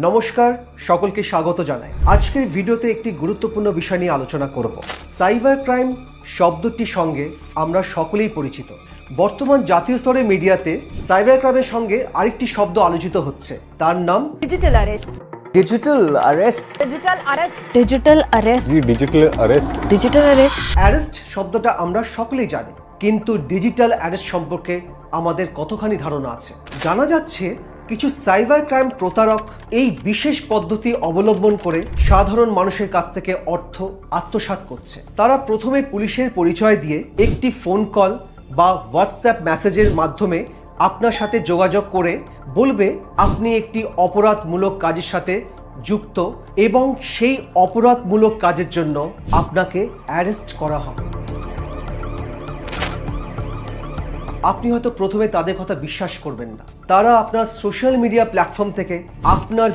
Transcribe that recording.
নমস্কার, সকলকে স্বাগত জানাই। আজকের ভিডিওতে একটি গুরুত্বপূর্ণ বিষয় নিয়ে আলোচনা করব। সাইবার ক্রাইম শব্দটির সঙ্গে আমরা সকলেই পরিচিত। বর্তমান জাতীয় স্তরে মিডিয়াতে সাইবার ক্রাইমের সঙ্গে আরেকটি শব্দ আলোচিত হচ্ছে, তার নাম digital arrest. Digital arrest digital arrest. Digital arrest. जी digital arrest. Digital arrest. Arrest শব্দটা আমরা সকলেই জানি, কিন্তু ডিজিটাল অ্যারেস্ট সম্পর্কে আমাদের কতখানি ধারণা আছে? জানা যাচ্ছে কিছু সাইবার ক্রাইম প্রতারক এই বিশেষ পদ্ধতি অবলম্বন করে সাধারণ মানুষের কাছ থেকে অর্থ আত্মসাৎ করছে। তারা প্রথমে পুলিশের পরিচয় দিয়ে একটি ফোন কল বা হোয়াটসঅ্যাপ মেসেজের মাধ্যমে আপনার সাথে যোগাযোগ করে বলবে আপনি একটি অপরাধমূলক কাজের সাথে যুক্ত এবং সেই অপরাধমূলক কাজের জন্য আপনাকে অ্যারেস্ট করা হবে। আপনি হয়তো প্রথমে তাদের কথা বিশ্বাস করবেন না। তারা আপনার সোশ্যাল মিডিয়া প্ল্যাটফর্ম থেকে আপনার